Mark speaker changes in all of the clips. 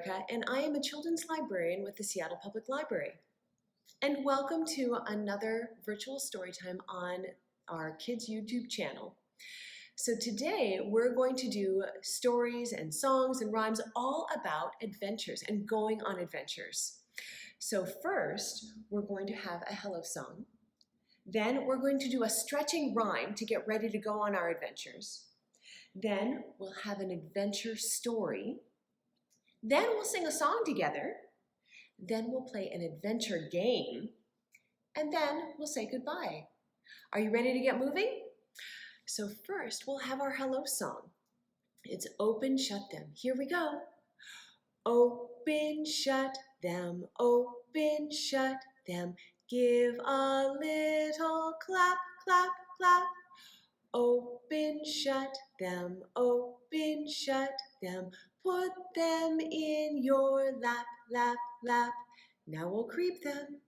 Speaker 1: Erica, and I am a children's librarian with the Seattle Public Library. And welcome to another virtual story time on our kids' YouTube channel. So today we're going to do stories and songs and rhymes all about adventures and going on adventures. So first, we're going to have a hello song. Then we're going to do a stretching rhyme to get ready to go on our adventures. Then we'll have an adventure story. Then we'll sing a song together. Then we'll play an adventure game. And then we'll say goodbye. Are you ready to get moving? So first, we'll have our hello song. It's open, shut them. Here we go. Open, shut them. Open, shut them. Give a little clap, clap, clap. Open, shut them. Open, shut them. Put them in your lap, lap, lap. Now we'll creep them.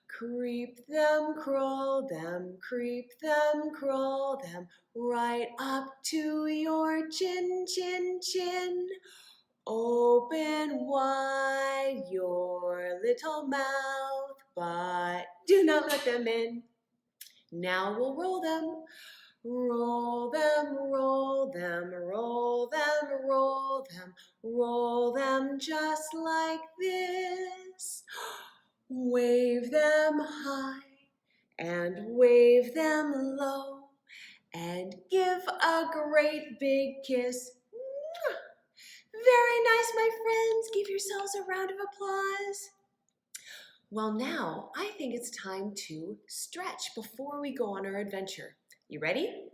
Speaker 1: Creep them, crawl them, creep them, crawl them, right up to your chin, chin, chin. Open wide your little mouth, but do not let them in. Now we'll roll them. Roll them, roll them, roll them, roll them, roll them just like this. Wave them high and wave them low and give a great big kiss. Very nice, my friends. Give yourselves a round of applause. Well, now I think it's time to stretch before we go on our adventure. You ready?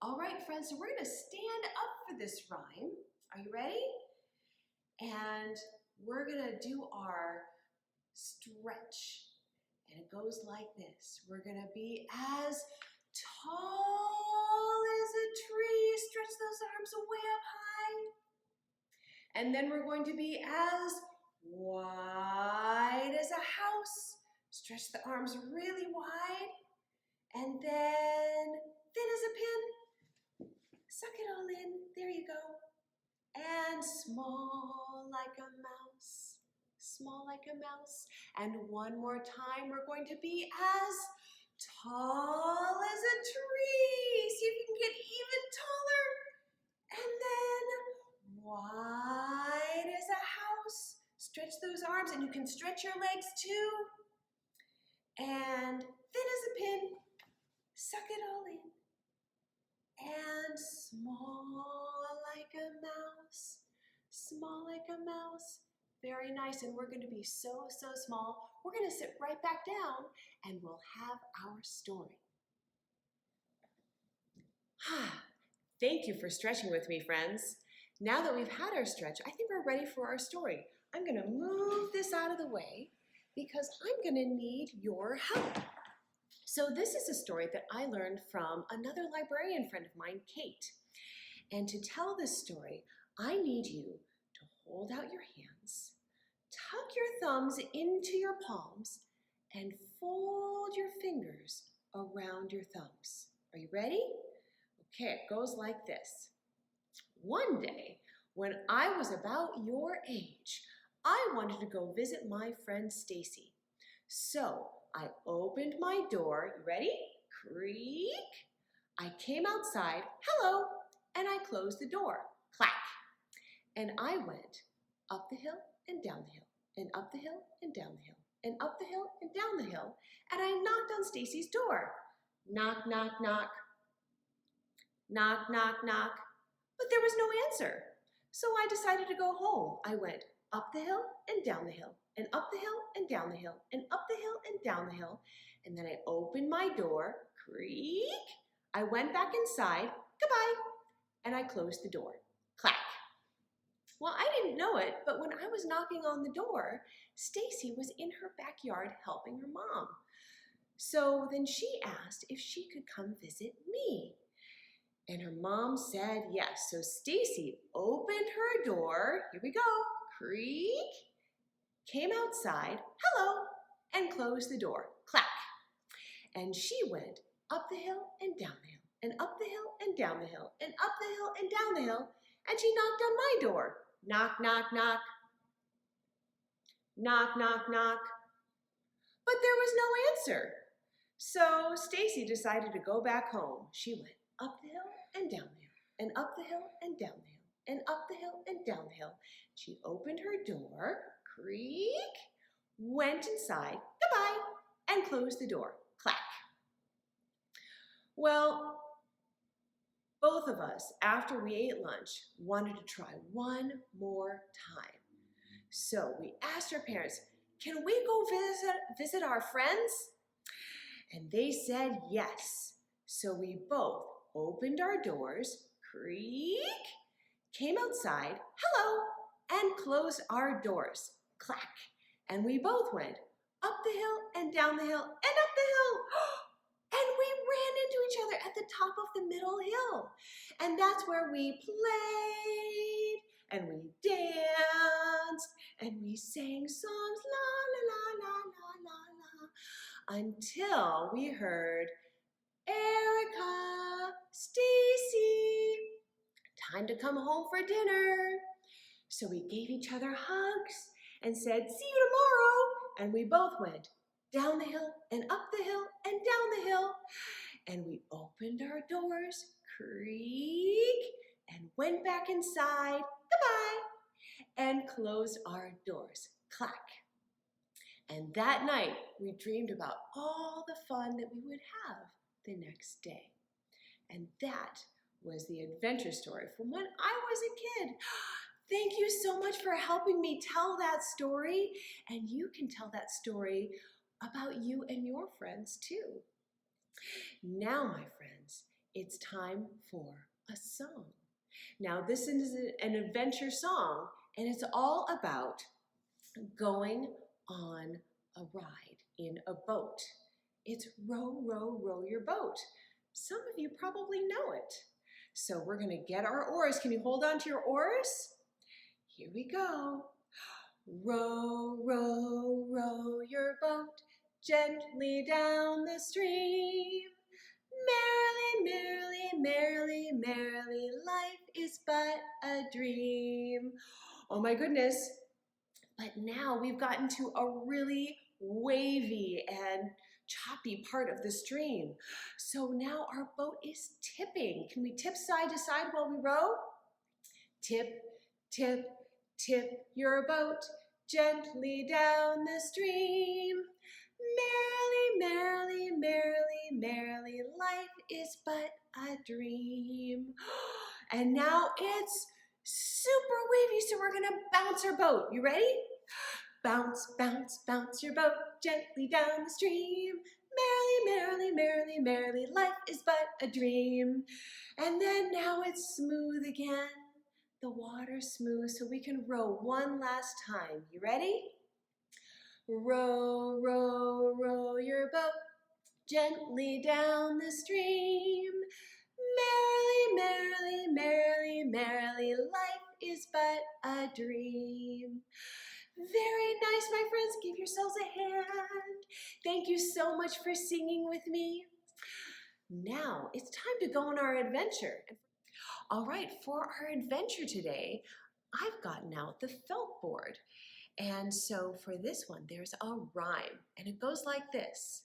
Speaker 1: All right, friends, so we're going to stand up for this rhyme. Are you ready? And we're going to do our stretch. And it goes like this. We're going to be as tall as a tree. Stretch those arms way up high. And then we're going to be as wide as a house. Stretch the arms really wide. And then thin as a pin. Suck it all in. There you go. And small like a mouse. Small like a mouse. And one more time, we're going to be as tall as a tree. See if you can get even taller. And then wide as a house. Stretch those arms, and you can stretch your legs too. And thin as a pin. Suck it all in. And small like a mouse. Small like a mouse. Very nice, and we're going to be so small. We're going to sit right back down, and we'll have our story. Thank you for stretching with me, friends. Now that we've had our stretch, I think we're ready for our story. I'm going to move this out of the way because I'm going to need your help. So this is a story that I learned from another librarian friend of mine, Kate. And to tell this story, I need you to hold out your hands, tuck your thumbs into your palms, and fold your fingers around your thumbs. Are you ready? Okay, it goes like this. One day, when I was about your age, I wanted to go visit my friend Stacy. So I opened my door. You ready? Creak. I came outside. Hello. And I closed the door. Clack. And I went up the hill and down the hill, and up the hill and down the hill, and up the hill and down the hill, and I knocked on Stacy's door. Knock, knock, knock. Knock, knock, knock. But there was no answer. So I decided to go home. I went up the hill and down the hill, and up the hill and down the hill, and up the hill and down the hill, and then I opened my door. Creak. I went back inside. Goodbye. And I closed the door. Clack. Well, I didn't know it, but when I was knocking on the door, Stacy was in her backyard helping her mom. So then she asked if she could come visit me. And her mom said yes. So Stacy opened her door. Here we go. Creak. Came outside. Hello. And closed the door. Clack. And she went up the hill and down the hill, and up the hill and down the hill, and up the hill and down the hill, and she knocked on my door. Knock, knock, knock. Knock, knock, knock. But there was no answer. So Stacy decided to go back home. She went up the hill and down the hill, and up the hill and down the hill, and up the hill and down the hill. She opened her door, creak, went inside, goodbye, and closed the door, clack. Well, both of us, after we ate lunch, wanted to try one more time. So we asked our parents, can we go visit our friends? And they said yes. So we both opened our doors, creak, came outside, hello, and closed our doors, clack. And we both went up the hill and down the hill and up the hill. And we ran into each other at the top of the middle hill. And that's where we played and we danced and we sang songs, la, la, la, la, la, la, la, until we heard, Erica, Stacy, time to come home for dinner. So we gave each other hugs and said, see you tomorrow. And we both went down the hill and up the hill and down the hill. And we opened our doors, creak, and went back inside, goodbye, and closed our doors, clack. And that night, we dreamed about all the fun that we would have the next day. And that was the adventure story from when I was a kid. Thank you so much for helping me tell that story. And you can tell that story about you and your friends too. Now, my friends, it's time for a song. Now, this is an adventure song, and it's all about going on a ride in a boat. It's row, row, row your boat. Some of you probably know it. So we're going to get our oars. Can you hold on to your oars? Here we go. Row, row, row your boat gently down the stream. Merrily, merrily, merrily, merrily, life is but a dream. Oh my goodness. But now we've gotten to a really wavy and choppy part of the stream. So now our boat is tipping. Can we tip side to side while we row? Tip, tip, tip your boat gently down the stream. Merrily, merrily, merrily, merrily, life is but a dream. And now it's super wavy, so we're gonna bounce our boat. You ready? Bounce, bounce, bounce your boat gently down the stream. Merrily, merrily, merrily, merrily, life is but a dream. And then now it's smooth again. The water's smooth, so we can row one last time. You ready? Row, row, row your boat gently down the stream. Merrily, merrily, merrily, merrily, life is but a dream. Very nice, my friends. Give yourselves a hand. Thank you so much for singing with me. Now it's time to go on our adventure. All right, for our adventure today, I've gotten out the felt board. And so for this one, there's a rhyme, and it goes like this.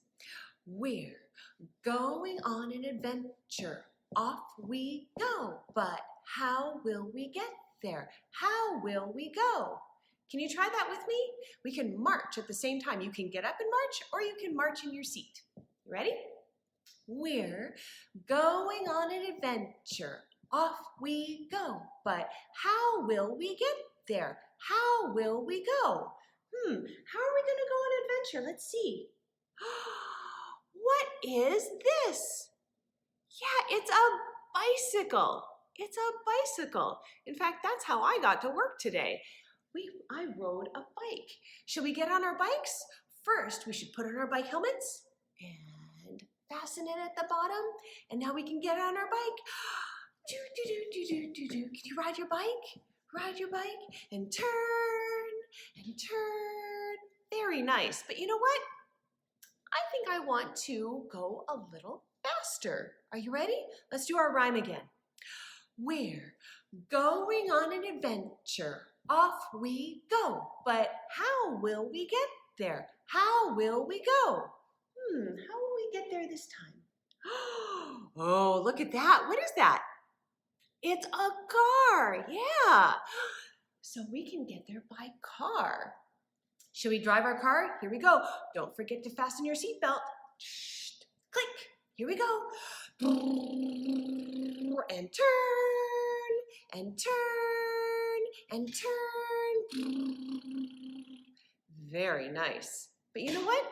Speaker 1: We're going on an adventure. Off we go. But how will we get there? How will we go? Can you try that with me? We can march at the same time. You can get up and march, or you can march in your seat. You ready? We're going on an adventure. Off we go. But how will we get there? How will we go? How are we going to go on adventure? Let's see. What is this? Yeah, it's a bicycle. It's a bicycle. In fact, that's how I got to work today. I rode a bike. Should we get on our bikes? First, we should put on our bike helmets and fasten it at the bottom. And now we can get on our bike. Do, do, do, do, do, do, do. Can you ride your bike? Ride your bike and turn and turn. Very nice. But you know what? I think I want to go a little faster. Are you ready? Let's do our rhyme again. We're Going on an adventure, off we go. But how will we get there? How will we go? How will we get there this time? Oh, look at that. What is that? It's a car. Yeah. So we can get there by car. Should we drive our car? Here we go. Don't forget to fasten your seatbelt. Click. Here we go. And turn, and turn, and turn. Very nice. But you know what?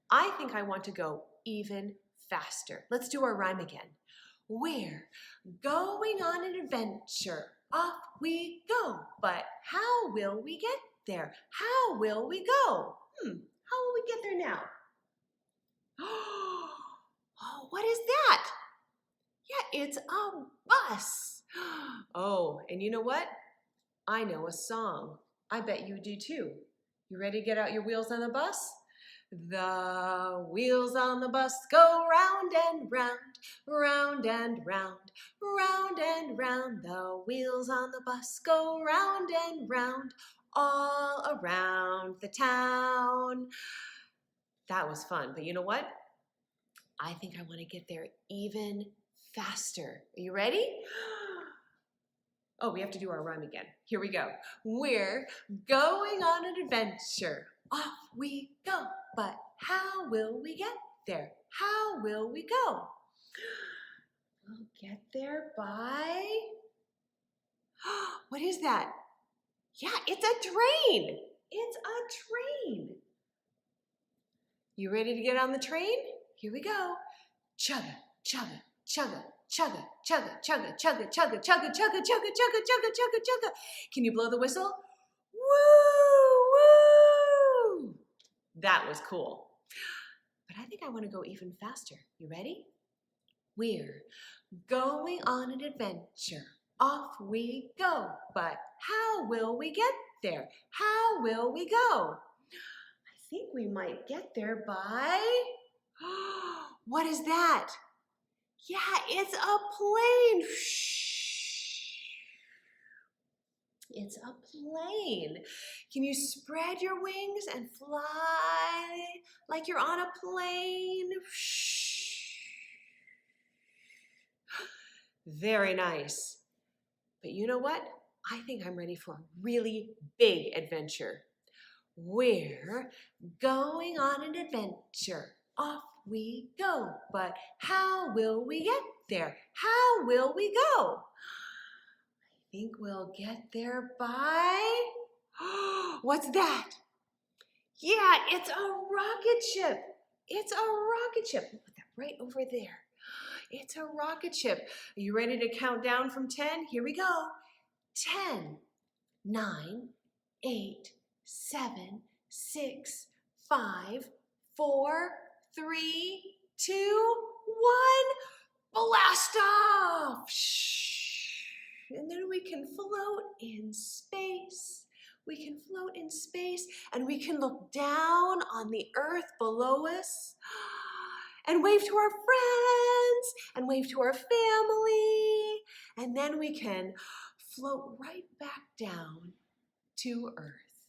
Speaker 1: I think I want to go even faster. Let's do our rhyme again. We're going on an adventure. Off we go. But how will we get there? How will we go? How will we get there now? Oh, what is that? Yeah, it's a bus. Oh, and you know what? I know a song. I bet you do too. You ready to get out your wheels on the bus? The wheels on the bus go round and round, round and round, round and round. The wheels on the bus go round and round, all around the town. That was fun, but you know what? I think I want to get there even faster. Are you ready? Oh, we have to do our rhyme again. Here we go. We're going on an adventure. Off we go. But how will we get there? How will we go? We'll get there by... What is that? Yeah, it's a train. It's a train. You ready to get on the train? Here we go. Chugga, chugga, chugga, chugga, chugga, chugga, chugga, chugga, chugga, chugga, chugga, chugga, chugga, chugga, chugga. Can you blow the whistle? Woo, woo. That was cool. But I think I want to go even faster. You ready? We're going on an adventure. Off we go. But how will we get there? How will we go? I think we might get there by... What is that? Yeah, it's a plane. It's a plane. Can you spread your wings and fly like you're on a plane? Very nice. But you know what? I think I'm ready for a really big adventure. We're going on an adventure. Off we go. But how will we get there? How will we go? I think we'll get there by... What's that? Yeah, it's a rocket ship. It's a rocket ship. We'll put that right over there. It's a rocket ship. Are you ready to count down from 10? Here we go. 10, 9, 8, 7, 6, 5, 4, 3, 2, 1. Blast off! And then we can float in space. We can float in space and we can look down on the earth below us and wave to our friends and wave to our family. And then we can float right back down to earth.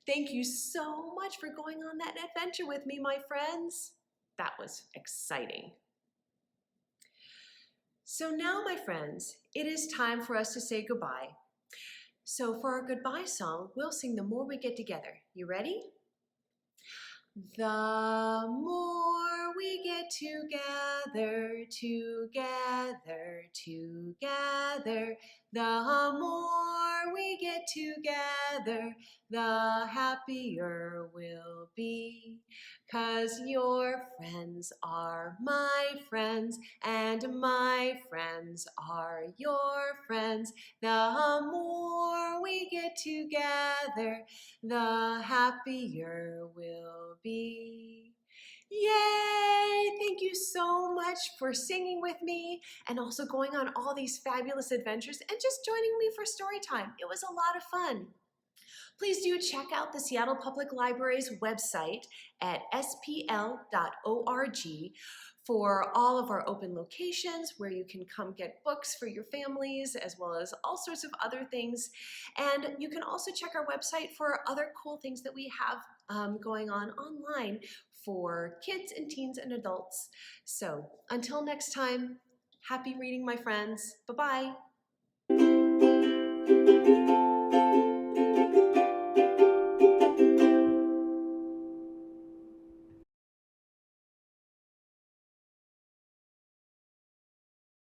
Speaker 1: Thank you so much for going on that adventure with me, my friends. That was exciting. So now, my friends, it is time for us to say goodbye. So for our goodbye song, we'll sing The More We Get Together. You ready? The more we get together, together, together, the more we get together, the happier we'll be. 'Cause your friends are my friends, and my friends are your friends. The more we get together, the happier we'll be. Yay! Thank you so much for singing with me and also going on all these fabulous adventures and just joining me for story time. It was a lot of fun. Please do check out the Seattle Public Library's website at spl.org for all of our open locations where you can come get books for your families, as well as all sorts of other things. And you can also check our website for other cool things that we have going on online for kids and teens and adults. So until next time, happy reading, my friends. Bye-bye.